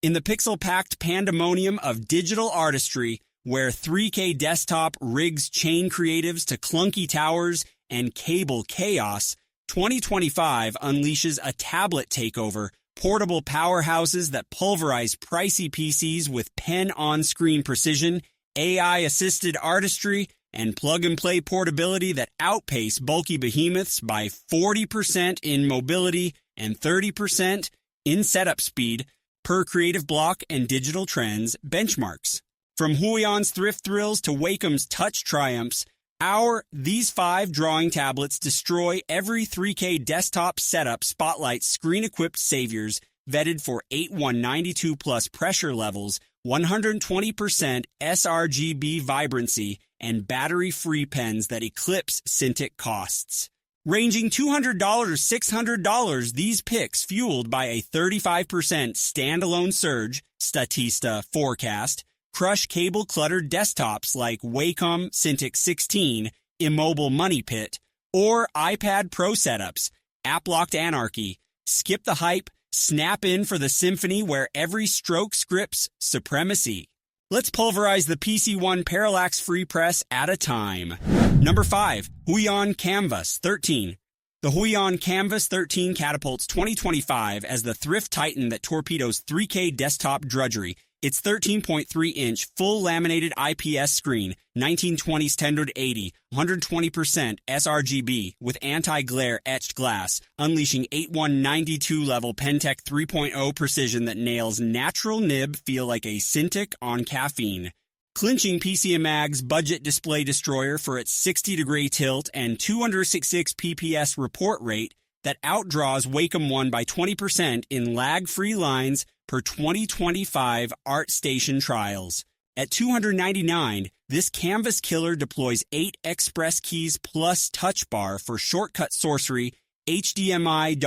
In the pixel-packed pandemonium of digital artistry, where 3K desktop rigs chain creatives to clunky towers and cable chaos, 2025 unleashes a tablet takeover, portable powerhouses that pulverize pricey PCs with pen on-screen precision, AI-assisted artistry, and plug-and-play portability that outpace bulky behemoths by 40% in mobility and 30% in setup speed per Creative Block and Digital Trends benchmarks. From Huion's thrift thrills to Wacom's touch triumphs, these 5 drawing tablets destroy every 3K desktop setup spotlight screen-equipped saviors vetted for 8192 plus pressure levels, 120% sRGB vibrancy, and battery-free pens that eclipse Cintiq costs. Ranging $200 to $600, these picks, fueled by a 35% standalone surge, Statista forecast, crush cable-cluttered desktops like Wacom Cintiq 16, Immobile Money Pit, or iPad Pro setups, app-locked anarchy. Skip the hype, snap in for the symphony where every stroke scripts supremacy. Let's pulverize the PC One Parallax Free Press at a time. Number 5, Huion Canvas 13. The Huion Canvas 13 catapults 2025 as the thrift titan that torpedoes 3K desktop drudgery. Its 13.3-inch full laminated IPS screen, 1920s 1080, 120% sRGB with anti-glare etched glass, unleashing 8192-level Pentec 3.0 precision that nails natural nib feel like a Cintiq on caffeine. Clinching PCMag's budget display destroyer for its 60-degree tilt and 266 PPS report rate that outdraws Wacom One by 20% in lag-free lines per 2025 ArtStation trials. At $299, this canvas killer deploys 8 express keys plus touch bar for shortcut sorcery, HDMI.USB-C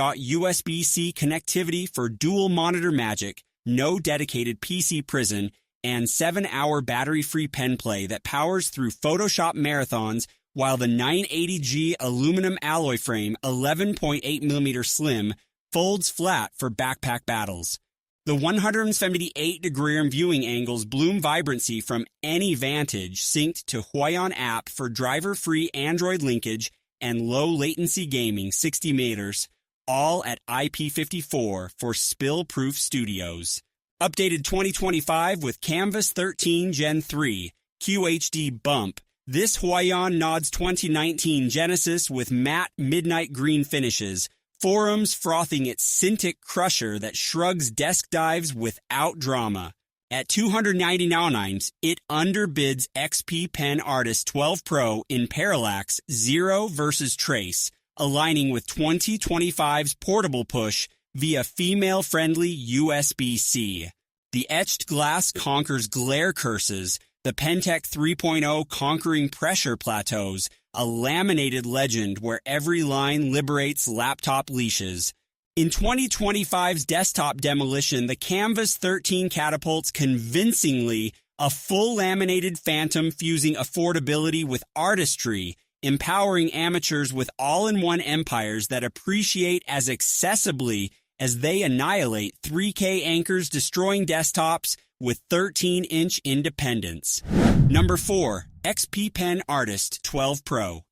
connectivity for dual monitor magic, no dedicated PC prison, and 7-hour battery-free pen play that powers through Photoshop marathons, while the 980G aluminum alloy frame 11.8mm slim folds flat for backpack battles. The 178-degree viewing angles bloom vibrancy from any vantage synced to Huion app for driver-free Android linkage and low-latency gaming 60 meters, all at IP54 for spill-proof studios. Updated 2025 with Canvas 13 Gen 3, QHD bump. This Huion nods 2019 Genesis with matte midnight green finishes, forums frothing its Cintiq crusher that shrugs desk dives without drama. At $299, it underbids XP Pen Artist 12 Pro in Parallax Zero versus Trace, aligning with 2025's portable push via female-friendly USB-C. The etched glass conquers glare curses, the Pentec 3.0 conquering pressure plateaus, a laminated legend where every line liberates laptop leashes. In 2025's desktop demolition, the Canvas 13 catapults convincingly a full laminated phantom fusing affordability with artistry, empowering amateurs with all-in-one empires that appreciate as accessibly as they annihilate 3K anchors destroying desktops with 13-inch independence. Number 4, XP Pen Artist 12 Pro.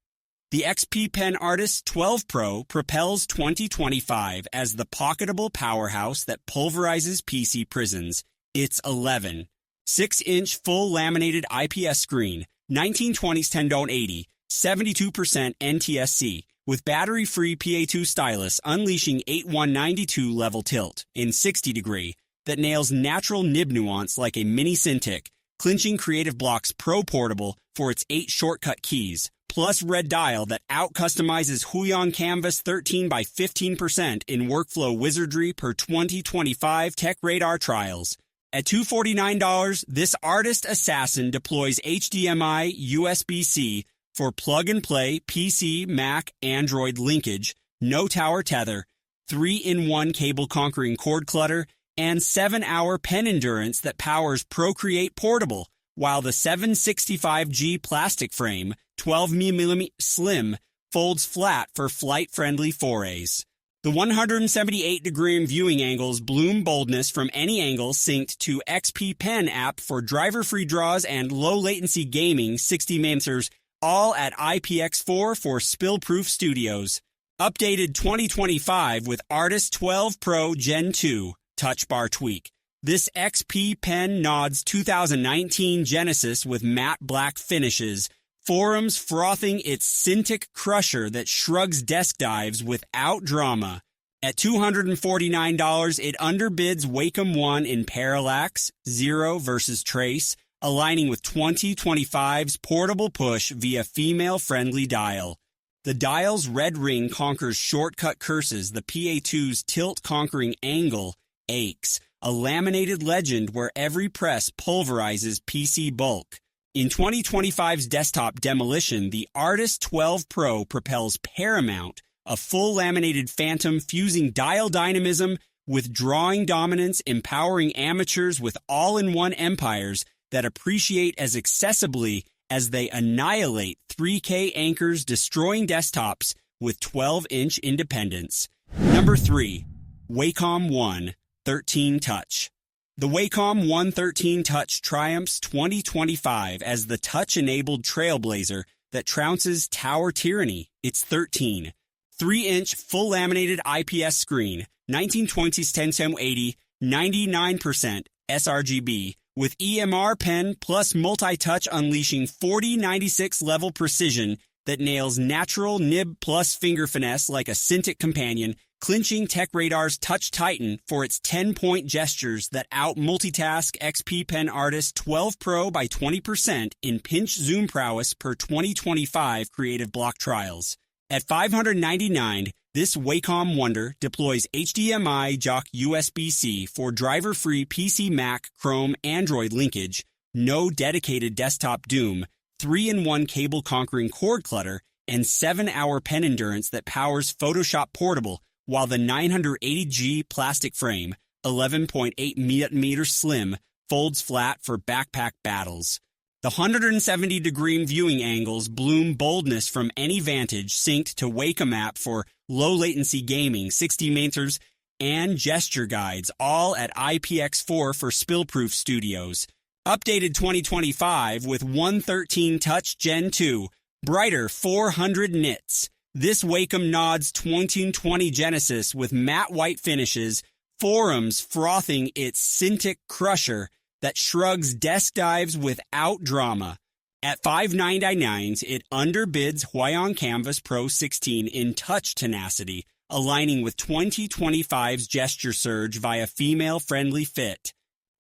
The XP Pen Artist 12 Pro propels 2025 as the pocketable powerhouse that pulverizes PC prisons. It's 11. 6-inch full laminated IPS screen, 1920s 1080, 72% NTSC, with battery-free PA2 stylus unleashing 8192 level tilt in 60 degree that nails natural nib nuance like a mini Cintiq, clinching Creative Block's Pro Portable for its 8 shortcut keys, plus red dial that out-customizes Huion Canvas 13 by 15% in workflow wizardry per 2025 Tech Radar trials. At $249, this artist assassin deploys HDMI USB-C for plug-and-play PC, Mac, Android linkage, no tower tether, 3-in-1 cable-conquering cord clutter, and 7-hour pen endurance that powers Procreate Portable, while the 765G plastic frame, 12mm slim, folds flat for flight-friendly forays. The 178-degree viewing angles bloom boldness from any angle synced to XP Pen app for driver-free draws and low-latency gaming 60 meters, all at IPX4 for spill-proof studios. Updated 2025 with Artist 12 Pro Gen 2 Touch Bar Tweak. This XP Pen nods 2019 Genesis with matte black finishes. Forums frothing its Cintiq crusher that shrugs desk dives without drama. At $249, it underbids Wacom One in parallax, zero versus trace, aligning with 2025's portable push via female-friendly dial. The dial's red ring conquers shortcut curses the PA2's tilt-conquering angle aches, a laminated legend where every press pulverizes PC bulk. In 2025's desktop demolition, the Artist 12 Pro propels Paramount, a full laminated phantom fusing dial dynamism with drawing dominance, empowering amateurs with all-in-one empires that appreciate as accessibly as they annihilate 3K anchors, destroying desktops with 12-inch independence. Number 3. Wacom One 13 Touch. The Wacom One 13 Touch triumphs 2025 as the touch-enabled trailblazer that trounces tower tyranny. It's 13. 3-inch full laminated IPS screen, 1920s 1080, 99% sRGB, with EMR pen plus multi-touch unleashing 4096 level precision that nails natural nib plus finger finesse like a Cintiq companion, clinching TechRadar's Touch Titan for its 10-point gestures that out-multitask XP Pen Artist 12 Pro by 20% in pinch zoom prowess per 2025 Creative Block Trials. At $599, this Wacom wonder deploys HDMI Jock USB-C for driver-free PC, Mac, Chrome, Android linkage, no dedicated desktop doom, 3-in-1 cable-conquering cord clutter, and 7-hour pen endurance that powers Photoshop Portable, while the 980G plastic frame, 11.8 millimeters slim, folds flat for backpack battles. The 170-degree viewing angles bloom boldness from any vantage synced to Wacom app for low-latency gaming 60 meters and gesture guides, all at IPX4 for spill-proof studios. Updated 2025 with 113 Touch Gen 2, brighter 400 nits. This Wacom nods 2020 Genesis with matte white finishes, forums frothing its Cintiq crusher that shrugs desk dives without drama. At $599, it underbids Huion Canvas Pro 16 in touch tenacity, aligning with 2025's gesture surge via female-friendly fit.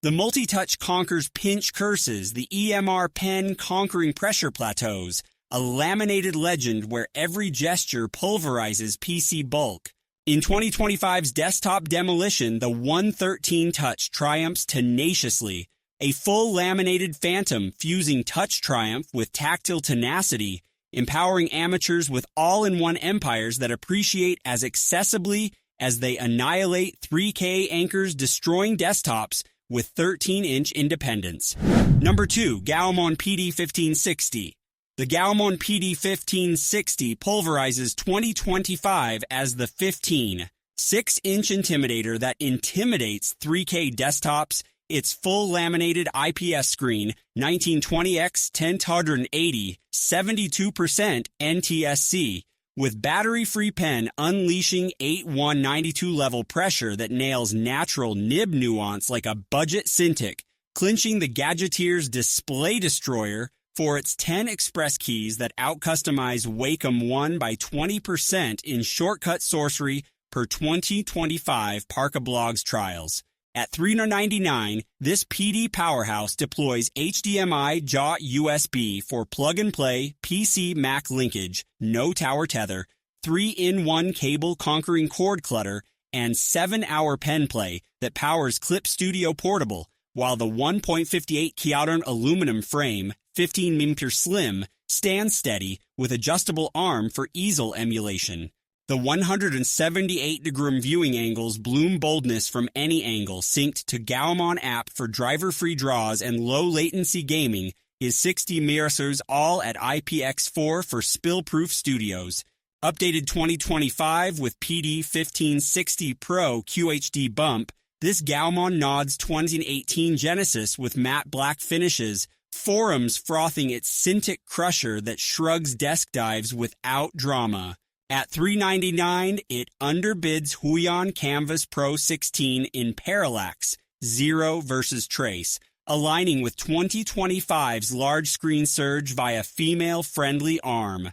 The multi-touch conquers pinch curses, the EMR pen conquering pressure plateaus, a laminated legend where every gesture pulverizes PC bulk. In 2025's desktop demolition, the 113 Touch triumphs tenaciously, a full laminated phantom fusing touch triumph with tactile tenacity, empowering amateurs with all-in-one empires that appreciate as accessibly as they annihilate 3K anchors, destroying desktops with 13-inch independence. Number 2, Gaomon PD1560. The Gaomon PD1560 pulverizes 2025 as the 15, 6-inch intimidator that intimidates 3K desktops. Its full laminated IPS screen, 1920x 1080, 72% NTSC, with battery-free pen unleashing 8192 level pressure that nails natural nib nuance like a budget Cintiq, clinching the Gadgeteer's display destroyer for its 10 express keys that out-customize Wacom One by 20% in shortcut sorcery per 2025 Parkablogs trials. At $399, this PD powerhouse deploys HDMI jaw USB for plug-and-play PC Mac linkage, no tower tether, 3-in-1 cable conquering cord clutter, and 7-hour pen play that powers Clip Studio Portable, while the 1.58 Kyodan aluminum frame, 15mm slim, stands steady with adjustable arm for easel emulation. The 178-degree viewing angles bloom boldness from any angle synced to Gaomon app for driver-free draws and low-latency gaming is 60 meters, all at IPX4 for spill-proof studios. Updated 2025 with PD 1560 Pro QHD bump, this Gaomon nods 2018 Genesis with matte black finishes, forums frothing its Cintiq crusher that shrugs desk dives without drama. At $399, it underbids Huion Canvas Pro 16 in parallax, zero versus trace, aligning with 2025's large screen surge via female-friendly arm.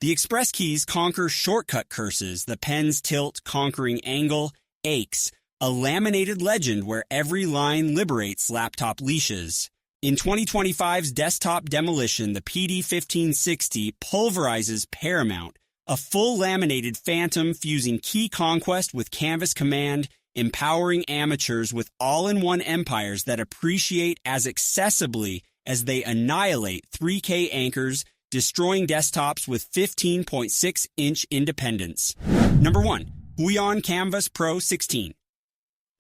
The Express keys conquer shortcut curses, the pen's tilt conquering angle, aches, a laminated legend where every line liberates laptop leashes. In 2025's desktop demolition, the PD 1560 pulverizes Paramount, a full laminated phantom fusing key conquest with canvas command, empowering amateurs with all-in-one empires that appreciate as accessibly as they annihilate 3K anchors, destroying desktops with 15.6-inch independence. Number 1. Huion Canvas Pro 16.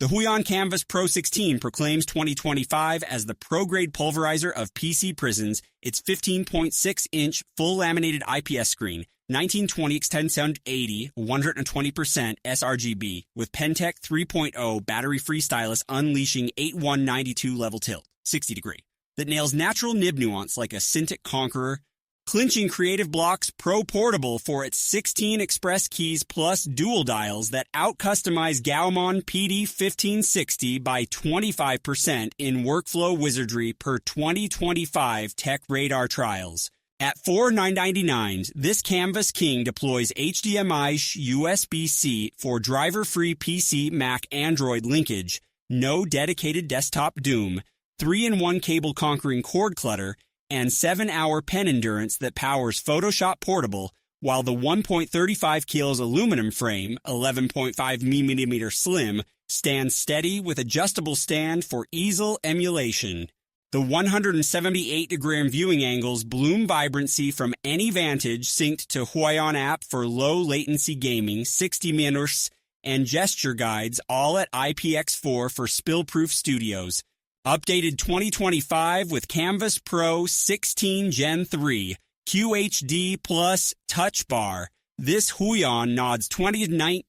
The Huion Canvas Pro 16 proclaims 2025 as the pro-grade pulverizer of PC prisons, its 15.6-inch full laminated IPS screen, 1920x1080 120% sRGB with Pentec 3.0 battery-free stylus unleashing 8192 level tilt, 60 degree, that nails natural nib nuance like a Cintiq Conqueror, clinching Creative Block's Pro Portable for its 16 Express keys plus dual dials that out-customize Gaomon PD 1560 by 25% in workflow wizardry per 2025 Tech Radar trials. At $4,999, this Canvas King deploys HDMI USB-C for driver-free PC, Mac, Android linkage, no dedicated desktop doom, 3-in-1 cable conquering cord clutter, and 7-hour pen endurance that powers Photoshop Portable, while the 1.35 kilos aluminum frame, 11.5 mm slim, stands steady with adjustable stand for easel emulation. The 178-degree viewing angles bloom vibrancy from any vantage synced to Huion app for low-latency gaming, 60 minutes, and gesture guides, all at IPX4 for spill-proof studios. Updated 2025 with Canvas Pro 16 Gen 3, QHD Plus Touch Bar. This Huion nods 2019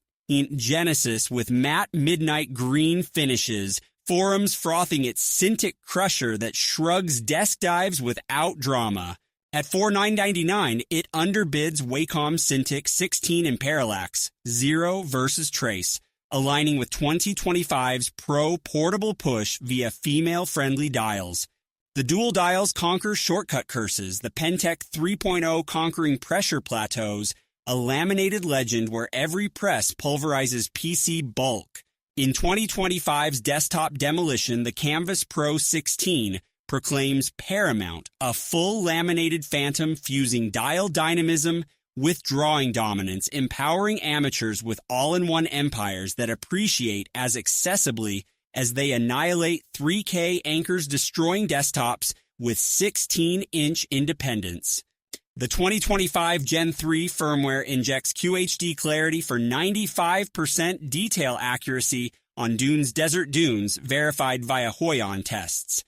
Genesis with matte midnight green finishes, forums frothing its Cintiq crusher that shrugs desk dives without drama. At $4,999, it underbids Wacom Cintiq 16 in parallax, zero versus trace, aligning with 2025's Pro Portable Push via female-friendly dials. The dual dials conquer shortcut curses, the Pentec 3.0 conquering pressure plateaus, a laminated legend where every press pulverizes PC bulk. In 2025's desktop demolition, the Canvas Pro 16 proclaims Paramount, a full laminated phantom fusing dial dynamism with drawing dominance, empowering amateurs with all-in-one empires that appreciate as accessibly as they annihilate 3K anchors destroying desktops with 16-inch independence. The 2025 Gen 3 firmware injects QHD clarity for 95% detail accuracy on Dune's desert dunes verified via Huion tests.